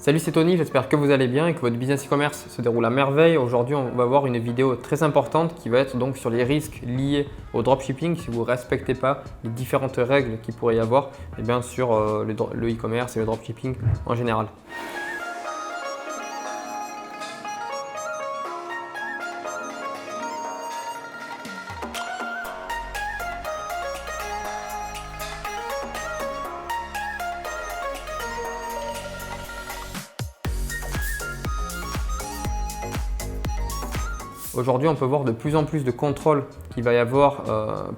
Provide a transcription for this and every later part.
Salut, c'est Tony, j'espère que vous allez bien et que votre business e-commerce se déroule à merveille. Aujourd'hui, on va voir une vidéo très importante qui va être donc sur les risques liés au dropshipping si vous ne respectez pas les différentes règles qu'il pourrait y avoir sur le e-commerce et le dropshipping en général. Aujourd'hui, on peut voir de plus en plus de contrôles qu'il va y avoir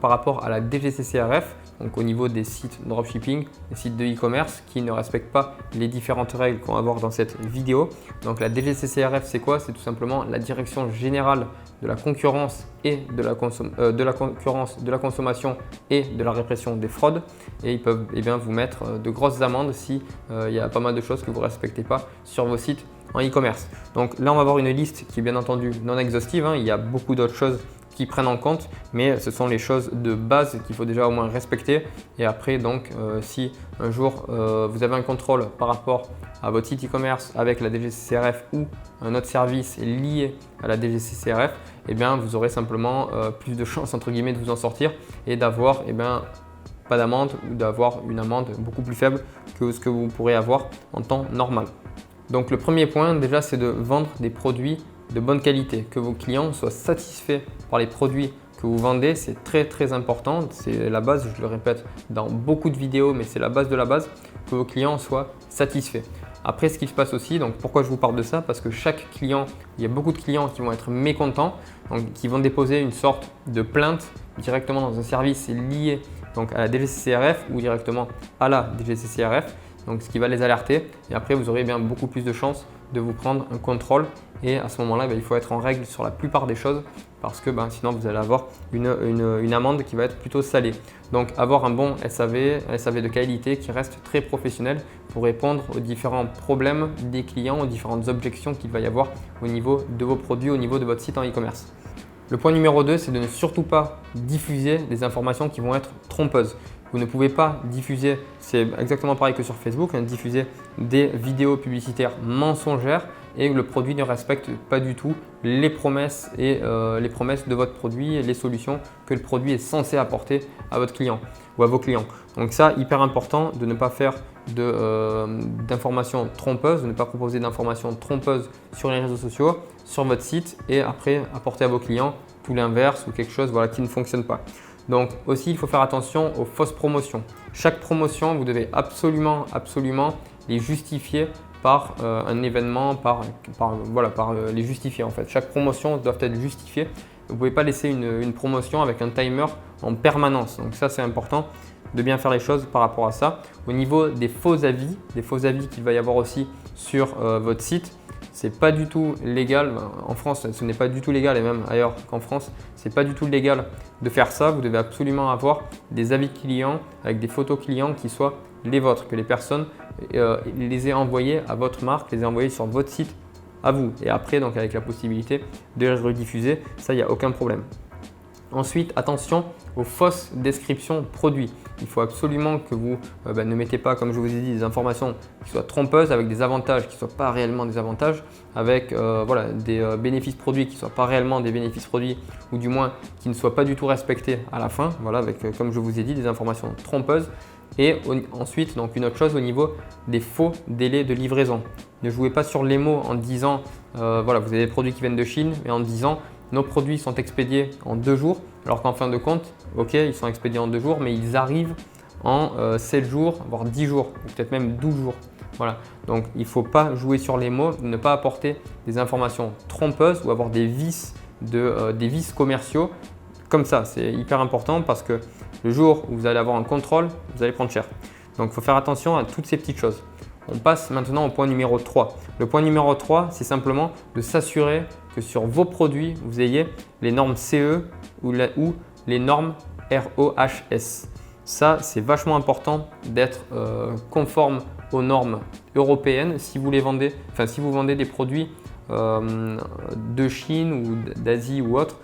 par rapport à la DGCCRF, donc au niveau des sites dropshipping, des sites de e-commerce qui ne respectent pas les différentes règles qu'on va voir dans cette vidéo. Donc la DGCCRF, c'est quoi? C'est tout simplement la Direction générale de la concurrence et de la consommation et de la répression des fraudes. Et ils peuvent vous mettre de grosses amendes si il y a pas mal de choses que vous ne respectez pas sur vos sites en e-commerce. Donc là, on va avoir une liste qui est bien entendu non exhaustive. Il y a beaucoup d'autres choses qui prennent en compte, mais ce sont les choses de base qu'il faut déjà au moins respecter. Et après, donc, si un jour vous avez un contrôle par rapport à votre site e-commerce avec la DGCCRF ou un autre service lié à la DGCCRF, vous aurez simplement plus de chances entre guillemets de vous en sortir et d'avoir pas d'amende ou d'avoir une amende beaucoup plus faible que ce que vous pourrez avoir en temps normal. Donc le premier point déjà, c'est de vendre des produits de bonne qualité, que vos clients soient satisfaits par les produits que vous vendez. C'est très important, c'est la base, je le répète dans beaucoup de vidéos, mais c'est la base de la base, que vos clients soient satisfaits. Après, ce qui se passe aussi, donc pourquoi je vous parle de ça? Parce que chaque client, il y a beaucoup de clients qui vont être mécontents, donc qui vont déposer une sorte de plainte directement dans un service lié donc à la DGCCRF ou directement à la DGCCRF. Donc ce qui va les alerter et après vous aurez beaucoup plus de chances de vous prendre un contrôle et à ce moment-là il faut être en règle sur la plupart des choses parce que sinon vous allez avoir une amende qui va être plutôt salée. Donc avoir un bon SAV de qualité qui reste très professionnel pour répondre aux différents problèmes des clients, aux différentes objections qu'il va y avoir au niveau de vos produits, au niveau de votre site en e-commerce. Le point numéro 2, c'est de ne surtout pas diffuser des informations qui vont être trompeuses. Vous ne pouvez pas diffuser, c'est exactement pareil que sur Facebook, diffuser des vidéos publicitaires mensongères et le produit ne respecte pas du tout les promesses les promesses de votre produit et les solutions que le produit est censé apporter à votre client ou à vos clients. Donc ça, hyper important de ne pas faire d'informations trompeuses, de ne pas proposer d'informations trompeuses sur les réseaux sociaux, sur votre site et après apporter à vos clients tout l'inverse ou quelque chose qui ne fonctionne pas. Donc aussi, il faut faire attention aux fausses promotions. Chaque promotion, vous devez absolument les justifier par un événement, par les justifier en fait. Chaque promotion doit être justifiée. Vous ne pouvez pas laisser une promotion avec un timer en permanence. Donc ça, c'est important de bien faire les choses par rapport à ça. Au niveau des faux avis qu'il va y avoir aussi sur votre site, c'est pas du tout légal. En France, ce n'est pas du tout légal et même ailleurs qu'en France, c'est pas du tout légal de faire ça. Vous devez absolument avoir des avis clients avec des photos clients qui soient les vôtres, que les personnes les aient envoyés à votre marque, les aient envoyés sur votre site à vous. Et après, donc avec la possibilité de les rediffuser, ça, il n'y a aucun problème. Ensuite, attention aux fausses descriptions produits. Il faut absolument que vous ne mettez pas, comme je vous ai dit, des informations qui soient trompeuses avec des avantages qui ne soient pas réellement des avantages, avec des bénéfices produits qui ne soient pas réellement des bénéfices produits ou du moins qui ne soient pas du tout respectés à la fin. Avec, comme je vous ai dit, des informations trompeuses. Et ensuite, donc une autre chose au niveau des faux délais de livraison. Ne jouez pas sur les mots en disant, vous avez des produits qui viennent de Chine et en disant nos produits sont expédiés en 2 jours, alors qu'en fin de compte, ok, ils sont expédiés en 2 jours, mais ils arrivent en 7 jours, voire 10 jours, ou peut-être même 12 jours. Voilà. Donc il ne faut pas jouer sur les mots, ne pas apporter des informations trompeuses ou avoir des vices commerciaux. Comme ça, c'est hyper important parce que le jour où vous allez avoir un contrôle, vous allez prendre cher. Donc il faut faire attention à toutes ces petites choses. On passe maintenant au point numéro 3. Le point numéro 3, c'est simplement de s'assurer que sur vos produits, vous ayez les normes CE ou les normes RoHS. Ça, c'est vachement important d'être conforme aux normes européennes si vous vendez des produits de Chine ou d'Asie ou autre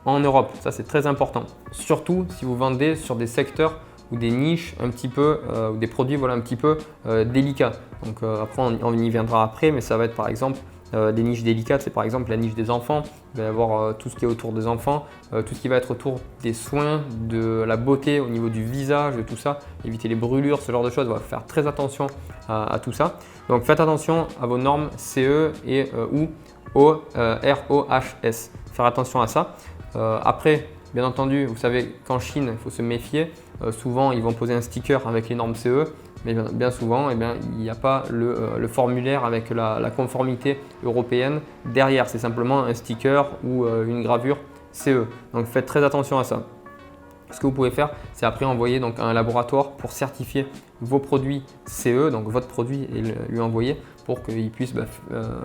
en Europe. Ça, c'est très important. Surtout si vous vendez sur des secteurs ou des niches un petit peu, ou des produits voilà, un petit peu délicats. Donc après, on y viendra après, mais ça va être par exemple des niches délicates, c'est par exemple la niche des enfants. Il va y avoir tout ce qui est autour des enfants, tout ce qui va être autour des soins, de la beauté au niveau du visage, de tout ça, éviter les brûlures, ce genre de choses. On va faire très attention à tout ça. Donc faites attention à vos normes CE et ou ROHS. Faire attention à ça. Après, bien entendu, vous savez qu'en Chine, il faut se méfier. Souvent, ils vont poser un sticker avec les normes CE. Mais bien souvent, il n'y a pas le formulaire avec la conformité européenne derrière. C'est simplement un sticker ou une gravure CE. Donc faites très attention à ça. Ce que vous pouvez faire, c'est après envoyer donc, à un laboratoire pour certifier vos produits CE, donc votre produit, et lui envoyer pour qu'il puisse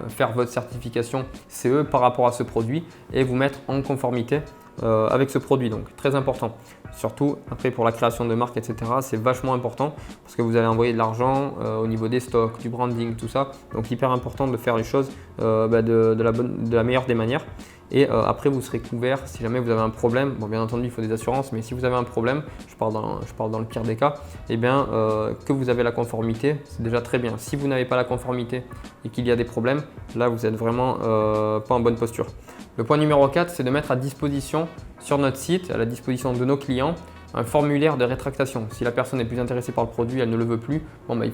faire votre certification CE par rapport à ce produit et vous mettre en conformité avec ce produit. Donc très important. Surtout après pour la création de marque, etc. C'est vachement important parce que vous allez envoyer de l'argent au niveau des stocks, du branding, tout ça. Donc hyper important de faire les choses de la meilleure des manières. Et après, vous serez couvert si jamais vous avez un problème. Bon, bien entendu, il faut des assurances, mais si vous avez un problème, je parle dans le pire des cas, eh bien, que vous avez la conformité, c'est déjà très bien. Si vous n'avez pas la conformité et qu'il y a des problèmes, là, vous n'êtes vraiment pas en bonne posture. Le point numéro 4, c'est de mettre à disposition sur notre site, à la disposition de nos clients, un formulaire de rétractation. Si la personne est plus intéressée par le produit, elle ne le veut plus, il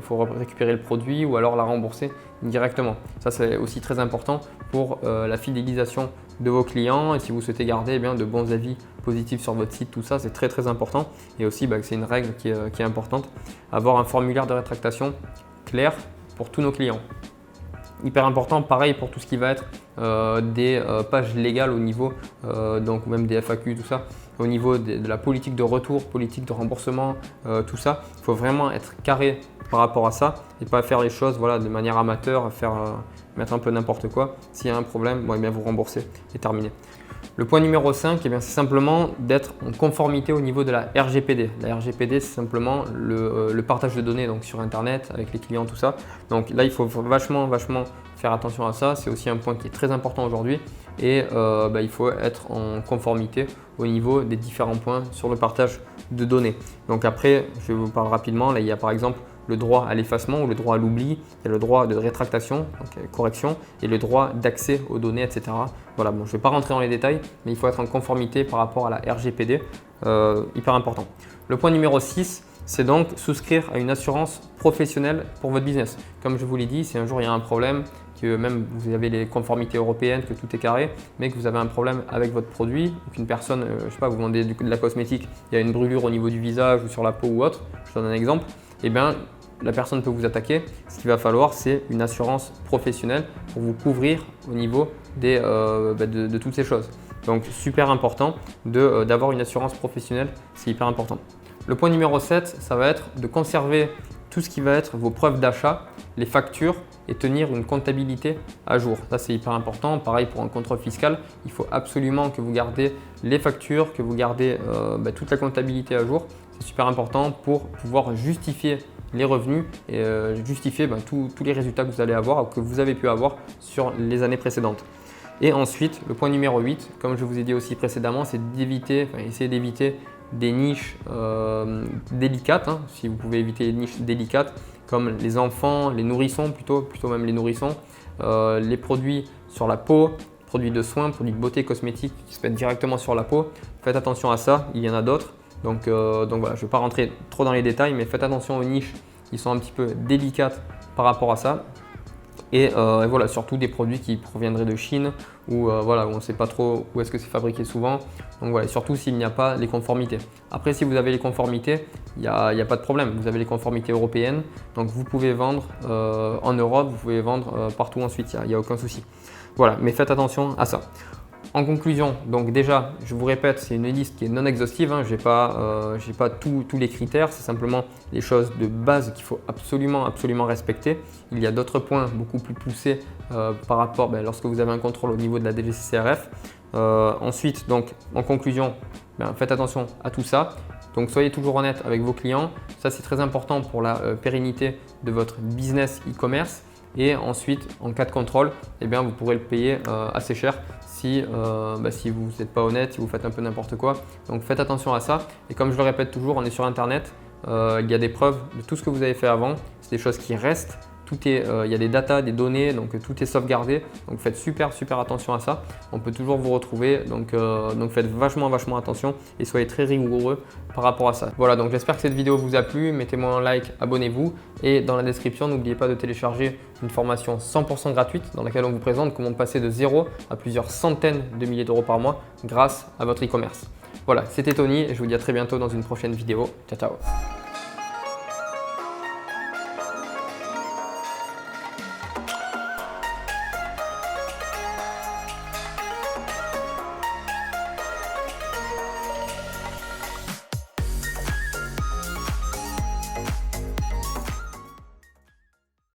faut récupérer le produit ou alors la rembourser directement. Ça, c'est aussi très important pour la fidélisation de vos clients et si vous souhaitez garder de bons avis positifs sur votre site, tout ça, c'est très très important. Et aussi, c'est une règle qui est importante, avoir un formulaire de rétractation clair pour tous nos clients. Hyper important, pareil pour tout ce qui va être des pages légales au niveau, donc même des FAQ, tout ça, au niveau de la politique de retour, politique de remboursement, tout ça. Il faut vraiment être carré par rapport à ça et pas faire les choses de manière amateur, mettre un peu n'importe quoi. S'il y a un problème, vous remboursez et terminé. Le point numéro 5, c'est simplement d'être en conformité au niveau de la RGPD. La RGPD, c'est simplement le partage de données donc sur Internet avec les clients, tout ça. Donc là, il faut vachement faire attention à ça. C'est aussi un point qui est très important aujourd'hui. Et il faut être en conformité au niveau des différents points sur le partage de données. Donc après, je vous parle rapidement. Là, il y a par exemple le droit à l'effacement ou le droit à l'oubli, il y a le droit de rétractation, donc correction, et le droit d'accès aux données, etc. Voilà, je ne vais pas rentrer dans les détails, mais il faut être en conformité par rapport à la RGPD, hyper important. Le point numéro 6, c'est donc souscrire à une assurance professionnelle pour votre business. Comme je vous l'ai dit, si un jour il y a un problème, que même vous avez les conformités européennes, que tout est carré, mais que vous avez un problème avec votre produit, ou qu'une personne, vous vendez de la cosmétique, il y a une brûlure au niveau du visage ou sur la peau ou autre, je donne un exemple, la personne peut vous attaquer. Ce qu'il va falloir, c'est une assurance professionnelle pour vous couvrir au niveau de toutes ces choses. Donc, super important d'avoir une assurance professionnelle, c'est hyper important. Le point numéro 7, ça va être de conserver tout ce qui va être vos preuves d'achat, les factures et tenir une comptabilité à jour. Ça, c'est hyper important. Pareil pour un contrôle fiscal, il faut absolument que vous gardez les factures, que vous gardez toute la comptabilité à jour. C'est super important pour pouvoir justifier les revenus et justifier tous les résultats que vous allez avoir ou que vous avez pu avoir sur les années précédentes. Et ensuite, le point numéro 8, comme je vous ai dit aussi précédemment, c'est essayer d'éviter des niches délicates. Si vous pouvez éviter les niches délicates comme les enfants, les nourrissons plutôt même les nourrissons, les produits sur la peau, produits de soins, produits de beauté cosmétique qui se mettent directement sur la peau. Faites attention à ça, il y en a d'autres. Donc voilà, je ne vais pas rentrer trop dans les détails, mais faites attention aux niches qui sont un petit peu délicates par rapport à ça. Et voilà, surtout des produits qui proviendraient de Chine où on ne sait pas trop où est-ce que c'est fabriqué souvent. Donc voilà, surtout s'il n'y a pas les conformités. Après, si vous avez les conformités, il n'y a pas de problème. Vous avez les conformités européennes, donc vous pouvez vendre en Europe, vous pouvez vendre partout ensuite, il n'y a aucun souci. Voilà, mais faites attention à ça. En conclusion, donc déjà, je vous répète, c'est une liste qui est non exhaustive. Je n'ai pas tous les critères, c'est simplement les choses de base qu'il faut absolument respecter. Il y a d'autres points beaucoup plus poussés par rapport lorsque vous avez un contrôle au niveau de la DGCCRF. Ensuite, donc en conclusion, faites attention à tout ça. Donc soyez toujours honnête avec vos clients. Ça, c'est très important pour la pérennité de votre business e-commerce. Et ensuite, en cas de contrôle, eh bien, vous pourrez le payer assez cher si vous n'êtes pas honnête, si vous faites un peu n'importe quoi. Donc faites attention à ça. Et comme je le répète toujours, on est sur Internet. Il y a des preuves de tout ce que vous avez fait avant. C'est des choses qui restent. Il y a des datas, des données, donc tout est sauvegardé. Donc faites super attention à ça. On peut toujours vous retrouver. Donc faites vachement attention et soyez très rigoureux par rapport à ça. Voilà, donc j'espère que cette vidéo vous a plu. Mettez-moi un like, abonnez-vous. Et dans la description, n'oubliez pas de télécharger une formation 100% gratuite dans laquelle on vous présente comment passer de 0 à plusieurs centaines de milliers d'euros par mois grâce à votre e-commerce. Voilà, c'était Tony et je vous dis à très bientôt dans une prochaine vidéo. Ciao, ciao!